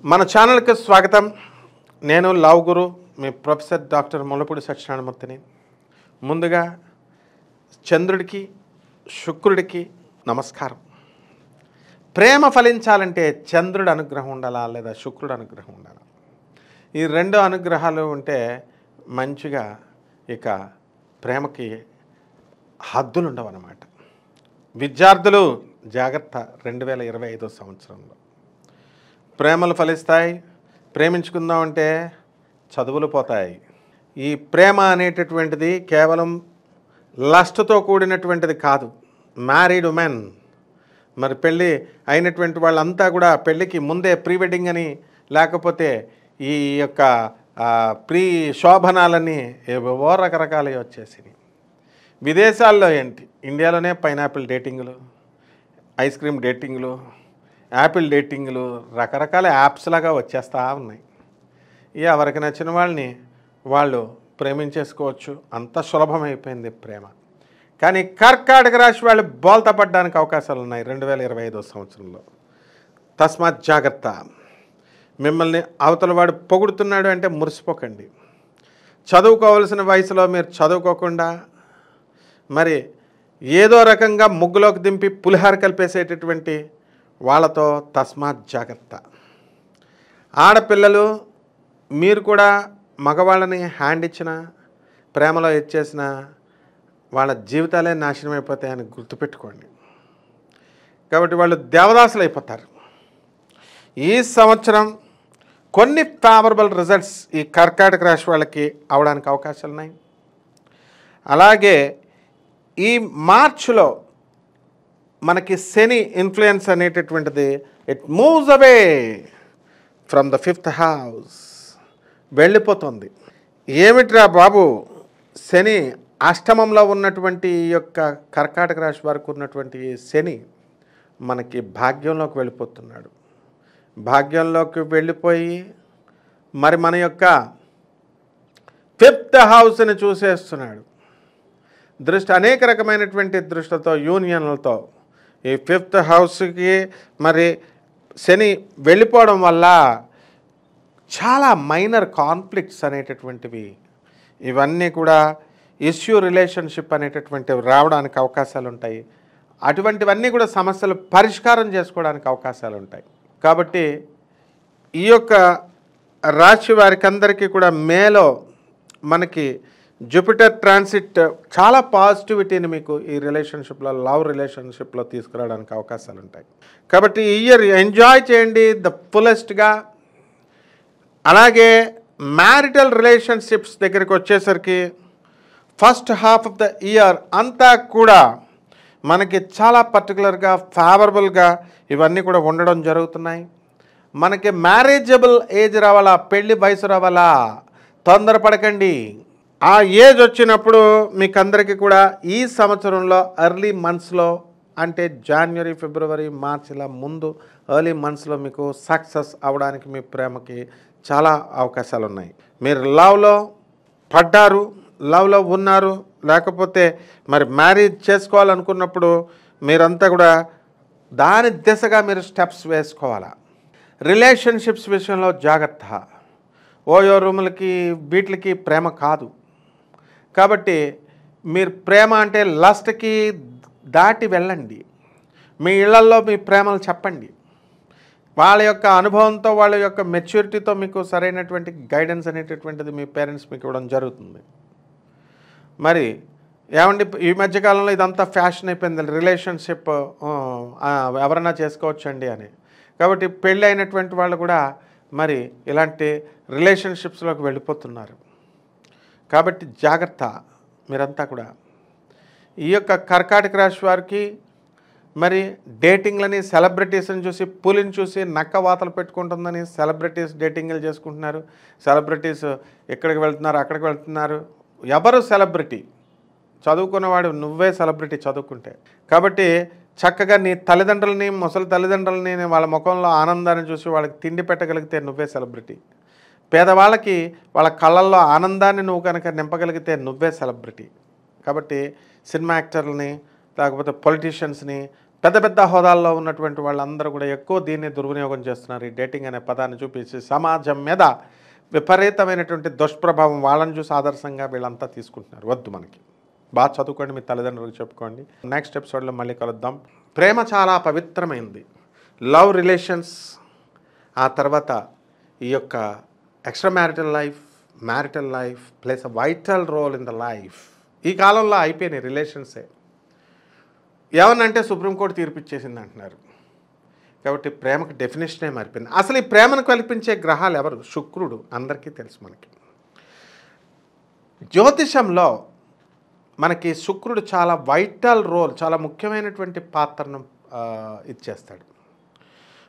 మన ఛానల్కి స్వాగతం. నేను లవ్ గురు, మీ ప్రొఫెసర్ డాక్టర్ ముల్లపూడి సత్యనారాయణమూర్తిని. ముందుగా చంద్రుడికి శుక్రుడికి నమస్కారం. ప్రేమ ఫలించాలంటే చంద్రుడి అనుగ్రహం ఉండాలా లేదా శుక్రుడి అనుగ్రహం ఉండాలా? ఈ రెండు అనుగ్రహాలు ఉంటే మంచిగా ఇక ప్రేమకి హద్దులు ఉండవు అన్నమాట. విద్యార్థులు జాగ్రత్త. 2025 సంవత్సరంలో ప్రేమలు ఫలిస్తాయి. ప్రేమించుకుందామంటే చదువులు పోతాయి. ఈ ప్రేమ అనేటటువంటిది కేవలం లస్ట్తో కూడినటువంటిది కాదు. మ్యారీడ్ ఉమెన్, మరి పెళ్ళి అయినటువంటి వాళ్ళంతా కూడా పెళ్ళికి ముందే ప్రీ వెడ్డింగ్ అని, లేకపోతే ఈ యొక్క ప్రీ శోభనాలని ఏవో రకరకాలు వచ్చేసినాయి. విదేశాల్లో ఏంటి, ఇండియాలోనే పైనాపిల్ డేటింగ్లు, ఐస్ క్రీమ్ డేటింగ్లు, యాపిల్ డేటింగ్లు, రకరకాల యాప్స్ లాగా వచ్చేస్తూ ఉన్నాయి. ఎవరికి నచ్చిన వాళ్ళని వాళ్ళు ప్రేమించేసుకోవచ్చు. అంత సులభమైపోయింది ప్రేమ. కానీ కర్కాటక రాశి వాళ్ళు బోల్తా పడడానికి అవకాశాలు ఉన్నాయి 2025 సంవత్సరంలో. తస్మాత్ జాగ్రత్త. మిమ్మల్ని అవతల వాడు పొగుడుతున్నాడు అంటే మురిసిపోకండి. చదువుకోవాల్సిన వయసులో మీరు చదువుకోకుండా మరి ఏదో రకంగా ముగ్గులోకి దింపి పులిహార కలిపేసేటటువంటి వాళ్ళతో తస్మాత్ జాగ్రత్త. ఆడపిల్లలు మీరు కూడా మగవాళ్ళని హ్యాండ్ ఇచ్చిన, ప్రేమలో ఇచ్చేసిన వాళ్ళ జీవితాలే నాశనం అయిపోతాయని గుర్తుపెట్టుకోండి. కాబట్టి వాళ్ళు దేవదాసులు అయిపోతారు. ఈ సంవత్సరం కొన్ని ఫేవరబుల్ రిజల్ట్స్ ఈ కర్కాటక రాశి వాళ్ళకి అవడానికి అవకాశాలు ఉన్నాయి. అలాగే ఈ మార్చిలో మనకి శని ఇన్ఫ్లుయెన్స్ అనేటటువంటిది it moves away from the 5th house, వెళ్ళిపోతుంది. ఏమిట్రా బాబు, శని అష్టమంలో ఉన్నటువంటి ఈ యొక్క కర్కాటక రాశి వారికి ఉన్నటువంటి శని మనకి భాగ్యంలోకి వెళ్ళిపోతున్నాడు. భాగ్యంలోకి వెళ్ళిపోయి మరి మన యొక్క 5th హౌస్ని చూసేస్తున్నాడు. దృష్టి అనేక రకమైనటువంటి దృష్టితో, యూనియన్లతో ఈ 5th హౌస్కి మరి శని వెళ్ళిపోవడం వల్ల చాలా మైనర్ కాన్ఫ్లిక్ట్స్ అనేటటువంటివి, ఇవన్నీ కూడా ఇష్యూ రిలేషన్షిప్ అనేటటువంటివి రావడానికి అవకాశాలు ఉంటాయి. అటువంటివన్నీ కూడా సమస్యలు పరిష్కారం చేసుకోవడానికి అవకాశాలు ఉంటాయి. కాబట్టి ఈ యొక్క రాశి వారికి అందరికీ కూడా మేలో మనకి జూపిటర్ ట్రాన్సిట్ చాలా పాజిటివిటీని మీకు ఈ రిలేషన్షిప్లో, లవ్ రిలేషన్షిప్లో తీసుకురావడానికి అవకాశాలు ఉంటాయి. కాబట్టి ఈ ఇయర్ ఎంజాయ్ చేయండి ద ఫుల్లెస్ట్గా. అలాగే మ్యారిటల్ రిలేషన్షిప్స్ దగ్గరికి వచ్చేసరికి first half of the year అంతా కూడా మనకి చాలా పర్టికులర్గా ఫేవరబుల్గా ఇవన్నీ కూడా ఉండడం జరుగుతున్నాయి. మనకి మ్యారేజబుల్ ఏజ్ రావాలా, పెళ్ళి వయసు రావాలా, తొందరపడకండి. ఆ ఏజ్ వచ్చినప్పుడు మీకు అందరికీ కూడా ఈ సంవత్సరంలో ఎర్లీ మంత్స్లో, అంటే జనవరి, ఫిబ్రవరి, మార్చ్ ఇలా ముందు ఎర్లీ మంత్స్లో మీకు సక్సెస్ అవ్వడానికి మీ ప్రేమకి చాలా అవకాశాలు ఉన్నాయి. మీరు లవ్లో పడ్డారు, లవ్లో ఉన్నారు, లేకపోతే మరి మ్యారేజ్ చేసుకోవాలనుకున్నప్పుడు మీరంతా కూడా దాని దిశగా మీరు స్టెప్స్ వేసుకోవాలా. రిలేషన్షిప్స్ విషయంలో జాగ్రత్త. ఓయో రూములకి వీటికి ప్రేమ కాదు. కాబట్టి మీరు ప్రేమ అంటే లస్ట్కి దాటి వెళ్ళండి. మీ ఇళ్లల్లో మీ ప్రేమలు చెప్పండి. వాళ్ళ యొక్క అనుభవంతో, వాళ్ళ యొక్క మెచ్యూరిటీతో మీకు సరైనటువంటి గైడెన్స్ అనేటటువంటిది మీ పేరెంట్స్ మీకు ఇవ్వడం జరుగుతుంది. మరి ఏమండి, ఈ మధ్యకాలంలో ఇదంతా ఫ్యాషన్ అయిపోయింది, రిలేషన్షిప్ ఎవరైనా చేసుకోవచ్చండి అని. కాబట్టి పెళ్ళి అయినటువంటి వాళ్ళు కూడా మరి ఇలాంటి రిలేషన్షిప్స్లోకి వెళ్ళిపోతున్నారు. కాబట్టి జాగ్రత్త మీరంతా కూడా. ఈ యొక్క కర్కాటక రాశి వారికి మరి డేటింగ్లని, సెలబ్రిటీస్ని చూసి, పులిని చూసి నక్క వాతలు పెట్టుకుంటుందని సెలబ్రిటీస్ డేటింగ్లు చేసుకుంటున్నారు. సెలబ్రిటీస్ ఎక్కడికి వెళ్తున్నారు, అక్కడికి వెళ్తున్నారు. ఎవరు సెలబ్రిటీ? చదువుకున్నవాడు నువ్వే సెలబ్రిటీ చదువుకుంటే. కాబట్టి చక్కగా నీ తల్లిదండ్రులని, ముసలి తల్లిదండ్రులని వాళ్ళ ముఖంలో ఆనందాన్ని చూసి వాళ్ళకి తిండి పెట్టగలిగితే నువ్వే సెలబ్రిటీ. పేదవాళ్ళకి వాళ్ళ కళ్ళల్లో ఆనందాన్ని నువ్వు కనుక నింపగలిగితే నువ్వే సెలబ్రిటీ. కాబట్టి సినిమా యాక్టర్లని, లేకపోతే పొలిటీషియన్స్ని, పెద్ద పెద్ద హోదాల్లో ఉన్నటువంటి వాళ్ళందరూ కూడా ఎక్కువ దీన్ని దుర్వినియోగం చేస్తున్నారు. ఈ డేటింగ్ అనే పదాన్ని చూపించి సమాజం మీద విపరీతమైనటువంటి దుష్ప్రభావం వాళ్ళని చూసి ఆదర్శంగా వీళ్ళంతా తీసుకుంటున్నారు. వద్దు, మనకి బాగా చదువుకోండి, మీ తల్లిదండ్రులకు చెప్పుకోండి. నెక్స్ట్ ఎపిసోడ్లో మళ్ళీ కలుద్దాం. ప్రేమ చాలా పవిత్రమైంది. లవ్ రిలేషన్స్, ఆ తర్వాత ఈ యొక్క extra marital life plays a vital role in the life. ఈ కాలంలో అయిపోయినాయి రిలేషన్సే. ఏమనంటే సుప్రీంకోర్టు తీర్పిచ్చేసింది అంటున్నారు. కాబట్టి ప్రేమకు డెఫినేషనే మారిపోయింది. అసలు ఈ ప్రేమను కల్పించే గ్రహాలు ఎవరు? శుక్రుడు, అందరికీ తెలుసు. మనకి జ్యోతిషంలో మనకి శుక్రుడు చాలా వైటల్ రోల్, చాలా ముఖ్యమైనటువంటి పాత్రను ఇచ్చేస్తాడు.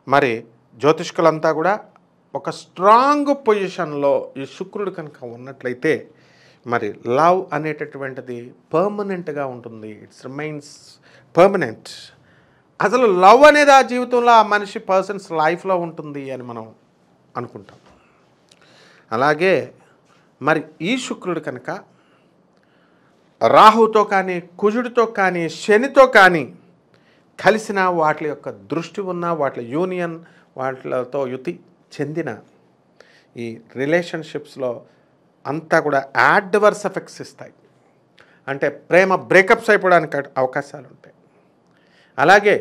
మరి జ్యోతిష్కులంతా కూడా ఒక స్ట్రాంగ్ పొజిషన్లో ఈ శుక్రుడు కనుక ఉన్నట్లయితే మరి లవ్ అనేటటువంటిది పర్మనెంట్గా ఉంటుంది. It's remains permanent. అసలు లవ్ అనేది ఆ జీవితంలో ఆ మనిషి పర్సన్స్ లైఫ్లో ఉంటుంది అని మనం అనుకుంటాం. అలాగే మరి ఈ శుక్రుడు కనుక రాహుతో కానీ, కుజుడితో కానీ, శనితో కానీ కలిసిన, వాటి యొక్క దృష్టి ఉన్న, వాటి యూనియన్, వాటితో యుతి చెందిన ఈ రిలేషన్షిప్స్లో అంతా కూడా యాడ్వర్స్ ఎఫెక్ట్స్ ఇస్తాయి. అంటే ప్రేమ బ్రేకప్స్ అయిపోవడానికి అవకాశాలు ఉంటాయి. అలాగే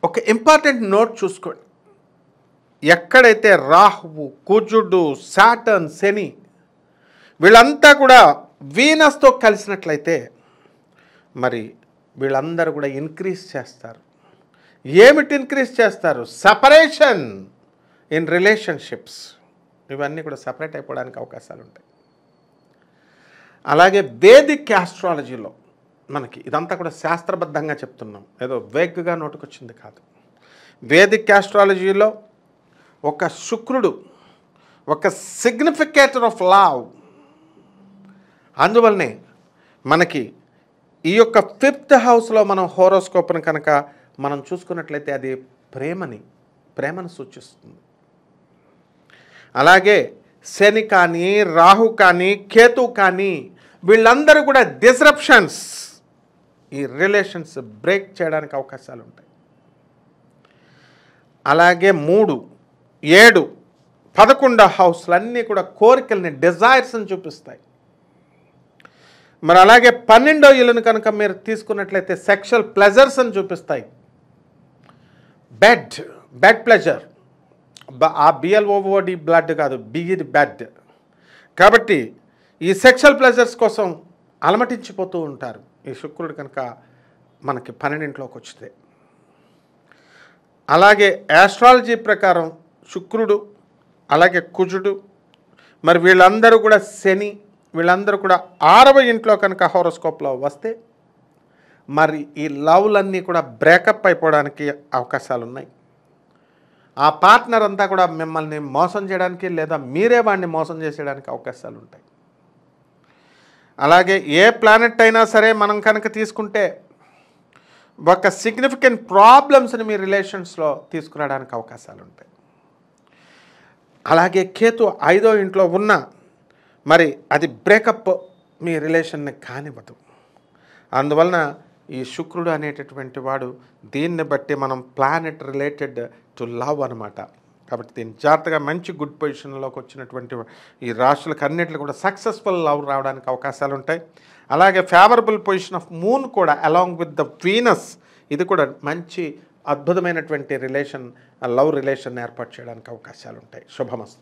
ఒక ఇంపార్టెంట్ నోట్ చూసుకోండి. ఎక్కడైతే రాహువు, కుజుడు, సాటర్న్, శని వీళ్ళంతా కూడా వీనస్తో కలిసినట్లయితే మరి వీళ్ళందరూ కూడా ఇంక్రీజ్ చేస్తారు. ఏమిటి ఇంక్రీజ్ చేస్తారు? Separation in relationships. ఇవన్నీ కూడా సపరేట్ అయిపోవడానికి అవకాశాలు ఉంటాయి. అలాగే వేదిక్ ఆస్ట్రాలజీలో మనకి ఇదంతా కూడా శాస్త్రబద్ధంగా చెప్తున్నాం, ఏదో వేగ్గా నోటుకొచ్చింది కాదు. వేదిక్ ఆస్ట్రాలజీలో ఒక శుక్రుడు ఒక సిగ్నిఫికేటర్ ఆఫ్ లవ్. అందువల్లనే మనకి ఈ యొక్క 5th హౌస్లో మనం హోరోస్కోప్ని కనుక మనం చూసుకున్నట్లయితే అది ప్రేమను సూచిస్తుంది. అలాగే శని కానీ, రాహు కానీ, కేతు కానీ వీళ్ళందరూ కూడా డిస్రప్షన్స్, ఈ రిలేషన్స్ బ్రేక్ చేయడానికి అవకాశాలు ఉంటాయి. అలాగే 3, 7, 11 హౌస్లన్నీ కూడా కోరికల్ని, డిజైర్స్ని చూపిస్తాయి. మరి అలాగే 12వ ఇల్లును కనుక మీరు తీసుకున్నట్లయితే సెక్షువల్ ప్లెజర్స్ అని చూపిస్తాయి. బెడ్ ప్లెజర్, ఆ BLOOD బ్లడ్ కాదు, బిగిడ్ బెడ్. కాబట్టి ఈ సెక్షువల్ ప్లెజర్స్ కోసం అలమటించిపోతూ ఉంటారు ఈ శుక్రుడు కనుక మనకి 12ఇంట్లోకి వచ్చితే. అలాగే ఆస్ట్రాలజీ ప్రకారం శుక్రుడు, అలాగే కుజుడు, మరి వీళ్ళందరూ కూడా శని, వీళ్ళందరూ కూడా 6వ ఇంట్లో కనుక హోరోస్కోప్లో వస్తే మరి ఈ లవ్లన్నీ కూడా బ్రేకప్ అయిపోవడానికి అవకాశాలు ఉన్నాయి. ఆ పార్ట్నర్ అంతా కూడా మిమ్మల్ని మోసం చేయడానికి, లేదా మీరే వాడిని మోసం చేసేయడానికి అవకాశాలు ఉంటాయి. అలాగే ఏ ప్లానెట్ అయినా సరే మనం కనుక తీసుకుంటే ఒక సిగ్నిఫికెంట్ ప్రాబ్లమ్స్ని మీ రిలేషన్స్లో తీసుకురావడానికి అవకాశాలు ఉంటాయి. అలాగే కేతు 5వ ఇంట్లో ఉన్న మరి అది బ్రేకప్ మీ రిలేషన్ని కానివ్వదు. అందువలన ఈ శుక్రుడు అనేటటువంటి వాడు దీన్ని బట్టి మనం ప్లానెట్ రిలేటెడ్ టు లవ్ అనమాట. కాబట్టి దీన్ని జాగ్రత్తగా మంచి గుడ్ పొజిషన్లోకి వచ్చినటువంటి ఈ రాశులకు అన్నింటిలో కూడా సక్సెస్ఫుల్ లవ్ రావడానికి అవకాశాలు ఉంటాయి. అలాగే ఫేవరబుల్ పొజిషన్ ఆఫ్ మూన్ కూడా అలాంగ్ విత్ ద వీనస్, ఇది కూడా మంచి అద్భుతమైనటువంటి లవ్ రిలేషన్ ఏర్పాటు చేయడానికి అవకాశాలు ఉంటాయి. శుభమస్తు.